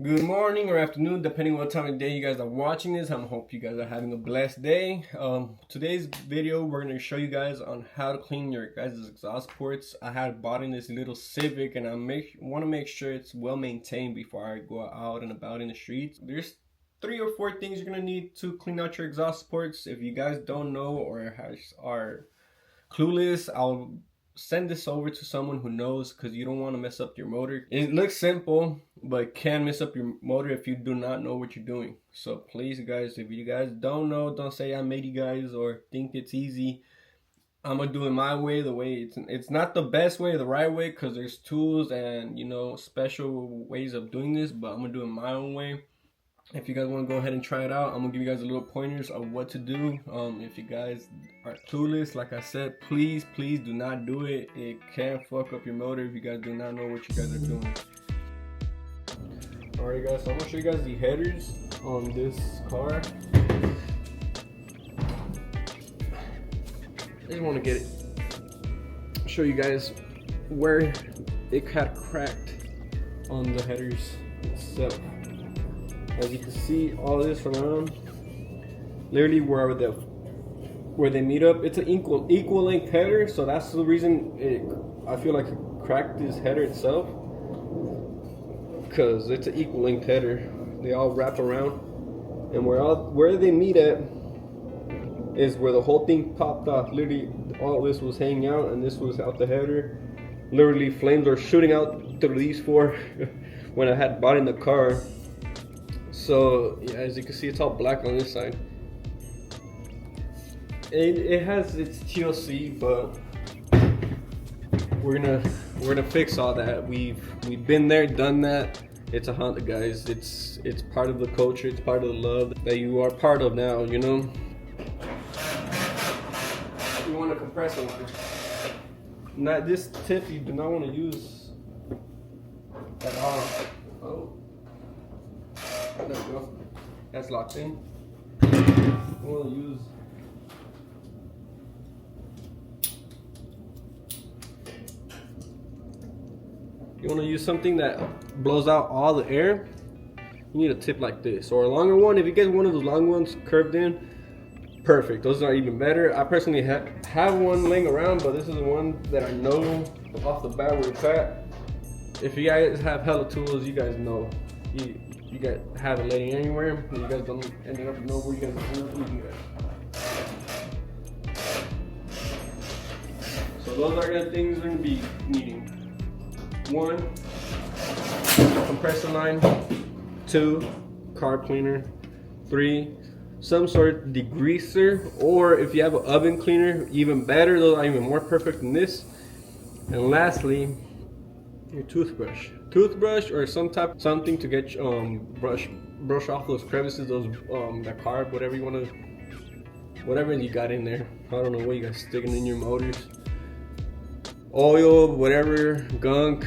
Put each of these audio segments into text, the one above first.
Good morning or afternoon, depending on what time of day you guys are watching this. I hope you guys are having a blessed day. Today's video, we're going to show you guys on how to clean your guys' exhaust ports. I had bought in this little Civic, and I want to make sure it's well maintained before I go out and about in the streets. There's 3 or 4 things you're going to need to clean out your exhaust ports. If you guys don't know or are clueless, I'll send this over to someone who knows, because you don't want to mess up your motor. It looks simple, but can mess up your motor if you do not know what you're doing. So please guys, if you guys don't know, don't say I made you guys or think it's easy. I'm gonna do it my way, the way it's not the best way, the right way, because there's tools and special ways of doing this, but I'm gonna do it my own way. If you guys want to go ahead and try it out, I'm gonna give you guys a little pointers of what to do. If you guys are clueless, like I said, please do not do it. It can fuck up your motor if you guys do not know what you guys are doing. Alright guys, so I'm gonna show you guys the headers on this car. I just want to get it, show you guys where it had cracked on the headers itself. As you can see, all this around, literally where they meet up, it's an equal length header, so that's the reason I feel like it cracked this header itself, because it's an equal length header. They all wrap around, and where they meet at is where the whole thing popped off. Literally, all this was hanging out, and this was out the header. Literally, flames are shooting out through these 4 when I had bought in the car. So yeah, as you can see, it's all black on this side. It has its TLC, but we're gonna fix all that. We've been there, done that. It's a Honda, guys. It's part of the culture. It's part of the love that you are part of now. You know. You want a compressor line. Not this tip. You do not want to use at all. Oh. There we go. That's locked in. We'll use you want to use something that blows out all the air. You need a tip like this, or a longer one. If you get one of those long ones curved in, perfect. Those are even better. I personally have one laying around, but this is the one that I know off the bat where it's at. If you guys have hella tools, you guys know. You guys have it laying anywhere, and you guys don't end up know where you guys are using it. So those are the things we're gonna be needing. 1, compressor line. 2, carb cleaner. 3, some sort of degreaser, or if you have an oven cleaner, even better. Those are even more perfect than this. And lastly, your toothbrush or something to get brush off those crevices, those that carb, whatever you got in there. I don't know what you got sticking in your motors, oil, whatever gunk.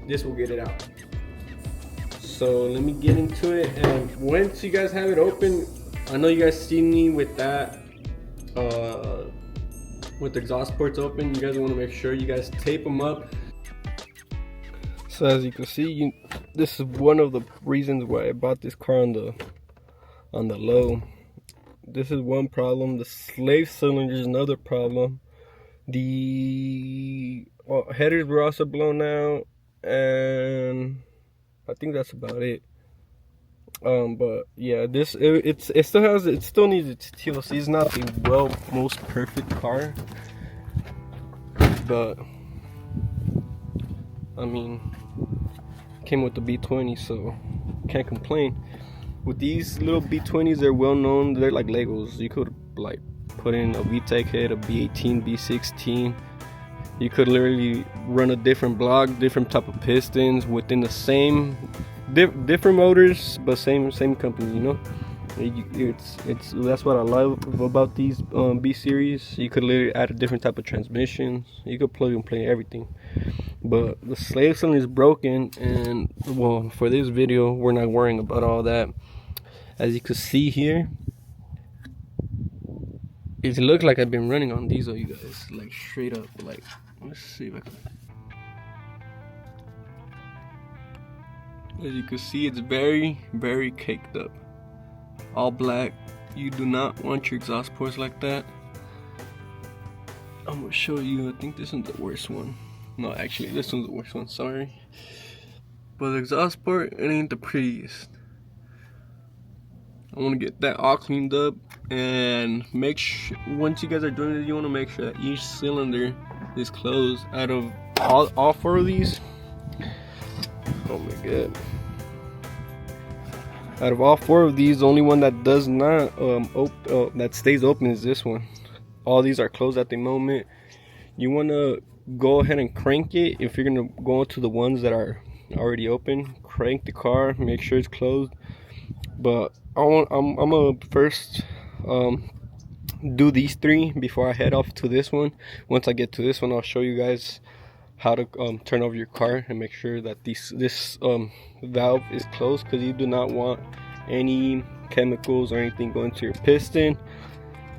This will get it out. So let me get into it, and once you guys have it open, I know you guys see me with that with the exhaust ports open. You guys want to make sure you guys tape them up. So as you can see, this is one of the reasons why I bought this car on the low. This is one problem. The slave cylinder is another problem. The headers were also blown out, and I think that's about it. But yeah, it still needs its TLC. It's not the most perfect car, but I mean, came with the B20, so can't complain. With these little B20s, they're well known. They're like Legos. You could like put in a VTEC head, a B18, B16. You could literally run a different block, different type of pistons within the same different motors, but same company. You know, it's that's what I love about these B series. You could literally add a different type of transmissions. You could plug and play everything. But the slave cylinder is broken, and well, for this video, we're not worrying about all that. As you can see here, it looks like I've been running on diesel, you guys, like straight up. Like, let's see if I can. As you can see, it's very, very caked up. All black. You do not want your exhaust ports like that. I'm gonna show you. I think this one's the worst one. No, actually, this one's the worst one. Sorry. But the exhaust port, it ain't the prettiest. I want to get that all cleaned up, and make sure once you guys are doing it, you want to make sure that each cylinder is closed. Out of all 4 of these, oh my god, out of all 4 of these, the only one that does not that stays open is this one. All these are closed at the moment. You want to go ahead and crank it. If you're gonna go into the ones that are already open, crank the car, make sure it's closed. But I'm gonna first do these 3 before I head off to this one. Once I get to this one, I'll show you guys how to turn over your car and make sure that this valve is closed, because you do not want any chemicals or anything going to your piston,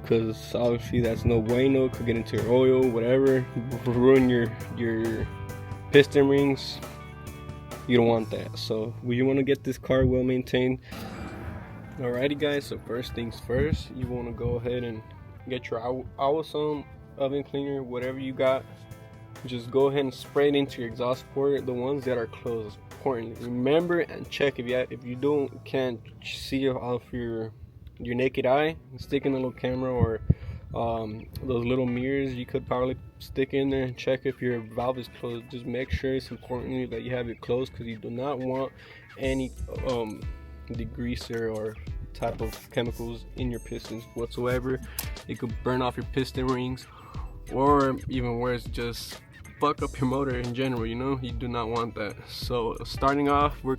because obviously that's no bueno. Could get into your oil, whatever, ruin your piston rings. You don't want that. So you want to get this car well maintained. Alrighty guys, so first things first, you want to go ahead and get your Exauhst oven cleaner, whatever you got. Just go ahead and spray it into your exhaust port, the ones that are closed. Importantly, remember and check if you can't see off your naked eye, stick in a little camera or those little mirrors you could probably stick in there and check if your valve is closed. Just make sure it's importantly that you have it closed, because you do not want any degreaser or type of chemicals in your pistons whatsoever. It could burn off your piston rings, or even worse, just fuck up your motor in general. You know, you do not want that. So starting off, we're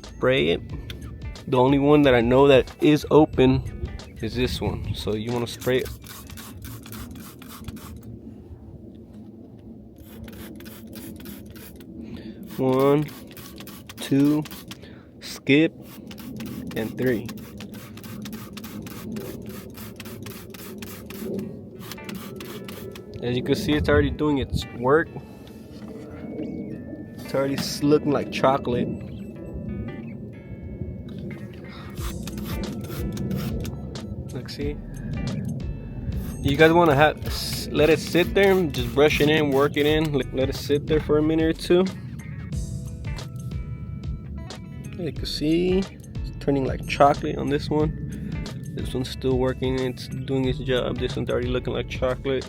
spray it. The only one that I know that is open is this one, so you want to spray it. One, 2, skip, and 3. As you can see, it's already doing its work. It's already looking like chocolate. Let's see. You guys want to let it sit there, just brush it in, work it in, let it sit there for a minute or 2. As you can see, it's turning like chocolate on this one. This one's still working, it's doing its job. This one's already looking like chocolate.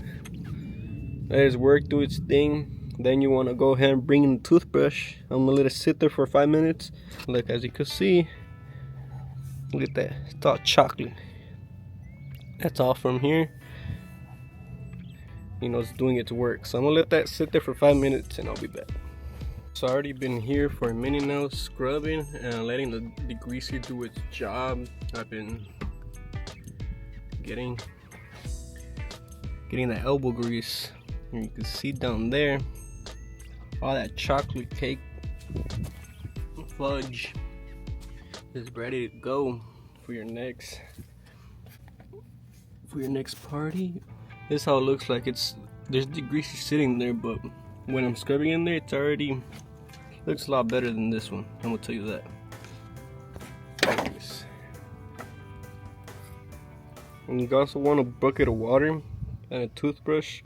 Let its work, do its thing. Then you want to go ahead and bring in the toothbrush. I'm gonna let it sit there for 5 minutes. Look, as you can see, look at that, it's all chocolate. That's all from here. You know, it's doing its work. So I'm gonna let that sit there for 5 minutes and I'll be back. So I already been here for a minute now, scrubbing and letting the degreaser do its job. I've been getting that elbow grease. And you can see down there all that chocolate cake fudge is ready to go for your next party. This is how it looks like. There's degreaser sitting there, but when I'm scrubbing in there, it's already looks a lot better than this one. I'm gonna tell you that. Anyways. And you also want a bucket of water and a toothbrush,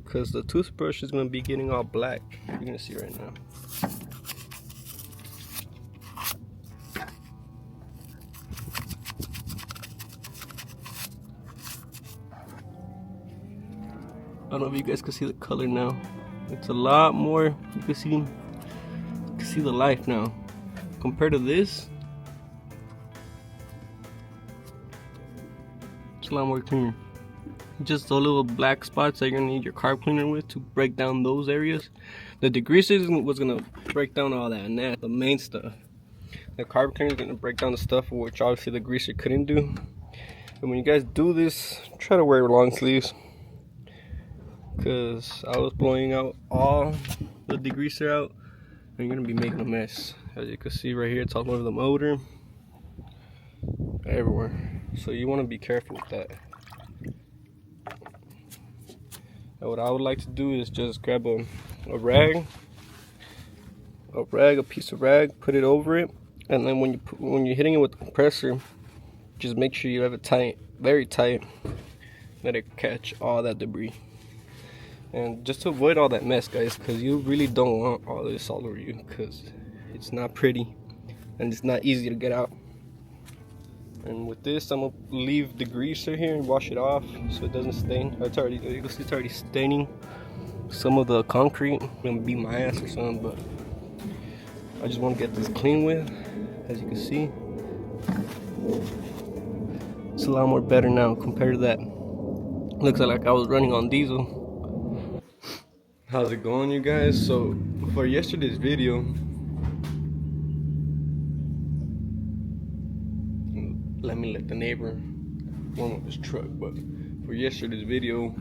because the toothbrush is gonna be getting all black. You're gonna see right now. I don't know if you guys can see the color now. It's a lot more. You can see the life now compared to this. It's a lot more cleaner. Just the little black spots that you're gonna need your carb cleaner with to break down those areas. The degreaser was gonna break down all that, and that's the main stuff. The carb cleaner is gonna break down the stuff which obviously the greaser couldn't do. And when you guys do this, try to wear long sleeves, because I was blowing out all the degreaser out and you're gonna be making a mess. As you can see right here, it's all over the motor, everywhere. So you want to be careful with that. And what I would like to do is just grab a rag, a piece of rag, put it over it, and then when you're hitting it with the compressor, just make sure you have it tight, very tight, let it catch all that debris. And just to avoid all that mess, guys, because you really don't want all this all over you, because it's not pretty and it's not easy to get out. And with this, I'm gonna leave the greaser here and wash it off so it doesn't stain. It's already staining some of the concrete. I'm gonna beat my ass or something, but I just want to get this clean with. As you can see, it's a lot more better now compared to that. Looks like I was running on diesel. How's it going, you guys? So for yesterday's video, let the neighbor warm up his truck. But for yesterday's video,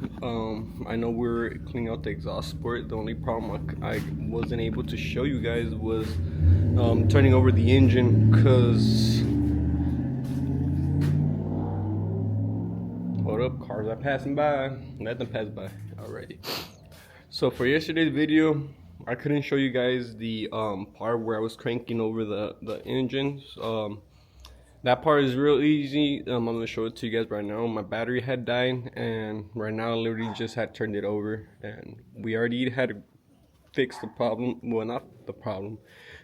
I know we're cleaning out the exhaust port. The only problem I wasn't able to show you guys was turning over the engine, because hold up, cars are passing by. Let them pass by already. So for yesterday's video, I couldn't show you guys the part where I was cranking over the engines. That part is real easy. I'm gonna show it to you guys right now. My battery had died, and right now I literally just had turned it over, and we already had to fix the problem. Well, not the problem,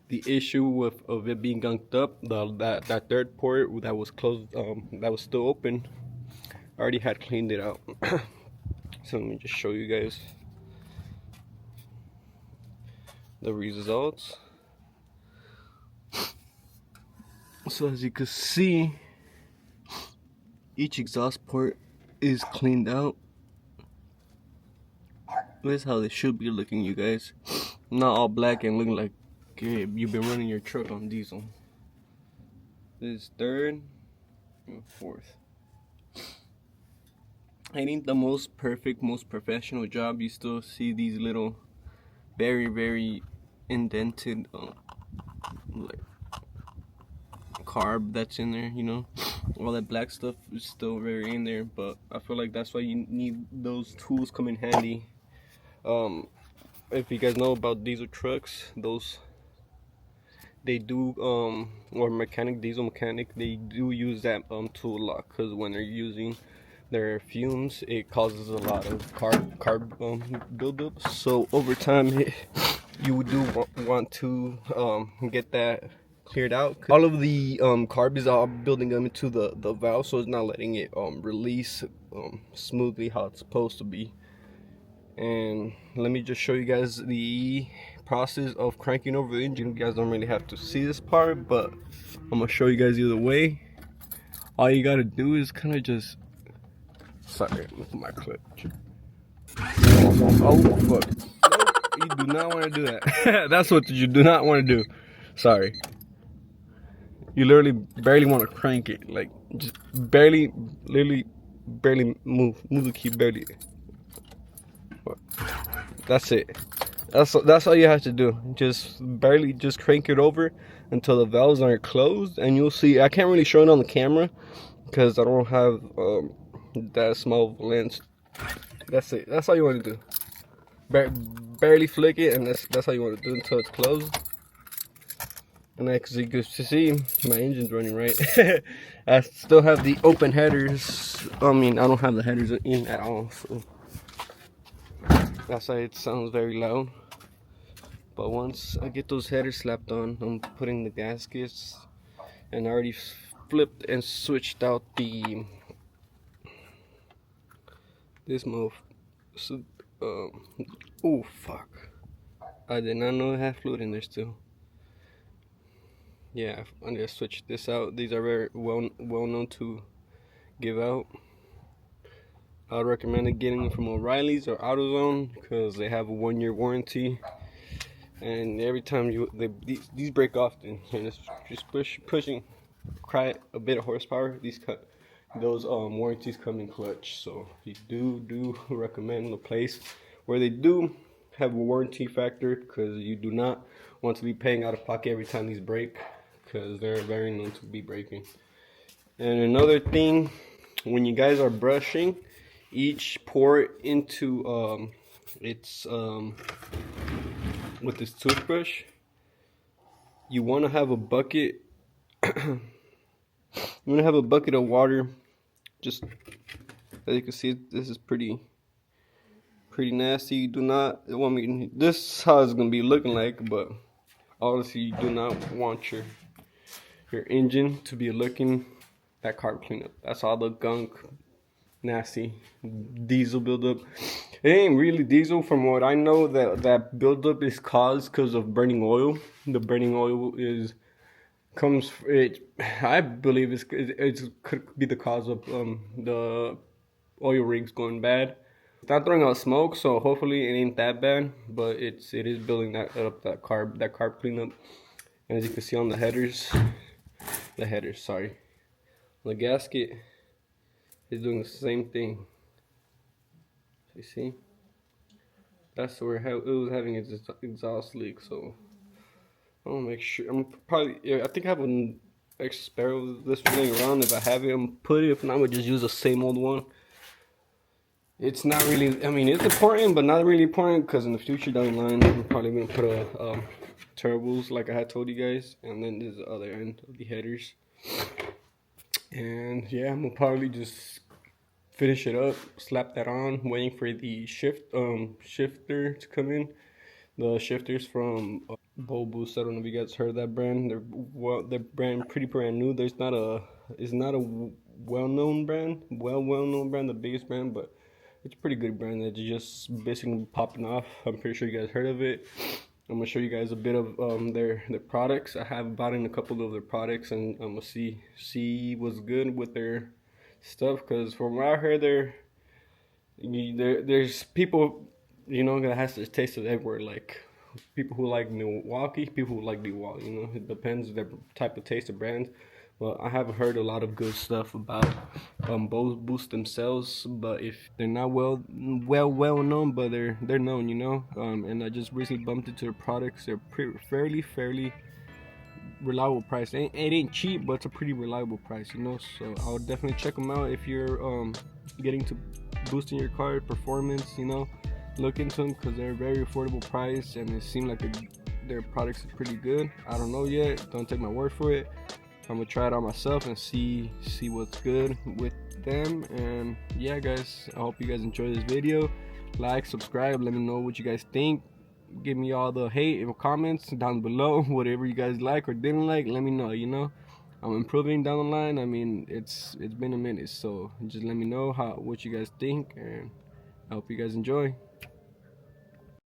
the issue of it being gunked up. That third port that was closed, that was still open, I already had cleaned it out. So let me just show you guys the results. So as you can see, each exhaust port is cleaned out. This is how they should be looking, you guys. Not all black and looking like you've been running your truck on diesel. This is third and fourth. Ain't the most perfect, most professional job. You still see these little very, very indented like carb that's in there, you know. All that black stuff is still very in there, but I feel like that's why you need those tools come in handy. If you guys know about diesel trucks, they do or diesel mechanic, they do use that tool a lot, because when they're using their fumes, it causes a lot of carb buildup. So over time, you do want to get that cleared out. All of the carb is all building up into the valve, so it's not letting it release smoothly how it's supposed to be. And let me just show you guys the process of cranking over the engine. You guys don't really have to see this part, but I'm gonna show you guys either way. All you gotta do is kind of just, sorry, look at my clip. Oh fuck, nope, you do not want to do that. That's what you do not want to do. Sorry. You literally barely want to crank it, like just barely, literally barely move the key, barely. That's it. That's all you have to do. Just barely, just crank it over until the valves aren't closed, and you'll see. I can't really show it on the camera because I don't have that small of a lens. That's it. That's all you want to do. Barely flick it, and that's all you want to do until it's closed. And as you can see, my engine's running right. I still have the open headers. I mean, I don't have the headers in at all, so that's why it sounds very loud. But once I get those headers slapped on, I'm putting the gaskets, and I already flipped and switched out this move. So, oh fuck! I did not know I had fluid in there still. Yeah, I'm gonna switch this out. These are very well known to give out. I would recommend getting them from O'Reilly's or AutoZone because they have a 1-year warranty. And every time these break often, and it's just pushing quite a bit of horsepower. Those warranties come in clutch. So you do recommend a place where they do have a warranty factor, because you do not want to be paying out of pocket every time these break, because they're very known to be breaking. And another thing, when you guys are brushing each port into with this toothbrush, you want to have a bucket. You want to have a bucket of water. Just as you can see, this is pretty nasty. You do not want me. This is how it's gonna be looking like, but obviously you do not want your engine to be looking that carb cleanup. That's all the gunk, nasty diesel buildup. It ain't really diesel, from what I know. That buildup is caused because of burning oil. The burning oil I believe it could be the cause of the oil rigs going bad. It's not throwing out smoke, so hopefully it ain't that bad, but it is building that carb cleanup. And as you can see on the headers, sorry, the gasket is doing the same thing. You see, that's where it was having its exhaust leak. So I'll make sure. I think I have an extra spare of this laying around. If I have it, I'm put it. If not, I'm gonna just use the same old one. It's not really, I mean, it's important, but not really important, because in the future down the line, I'm probably going to put a turbos, like I had told you guys, and then there's the other end of the headers. And yeah, I'm going to probably just finish it up, slap that on, waiting for the shifter to come in. The shifters from Bow Boost, I don't know if you guys heard of that brand. They're pretty brand new. It's not a well-known brand, the biggest brand, but it's a pretty good brand that's just basically popping off. I'm pretty sure you guys heard of it. I'm gonna show you guys a bit of their products. I have bought in a couple of their products, and I'm gonna see what's good with their stuff. Because from what I heard, there's people, you know, that has to taste of everywhere. Like people who like Milwaukee, people who like DYI. You know, it depends the type of taste of brands. Well, I have heard a lot of good stuff about Bow Boost themselves, but if they're not well known, but they're known, you know. And I just recently bumped into their products. They're fairly reliable price. It ain't cheap, but it's a pretty reliable price, you know. So I would definitely check them out if you're getting to boosting your car performance. You know, look into them because they're a very affordable price, and it seems like their products are pretty good. I don't know yet. Don't take my word for it. I'm gonna try it out myself and see what's good with them. And yeah, guys, I hope you guys enjoy this video. Like, subscribe, let me know what you guys think. Give me all the hate and comments down below. Whatever you guys like or didn't like, let me know. You know, I'm improving down the line. I mean, it's been a minute, so just let me know what you guys think, and I hope you guys enjoy.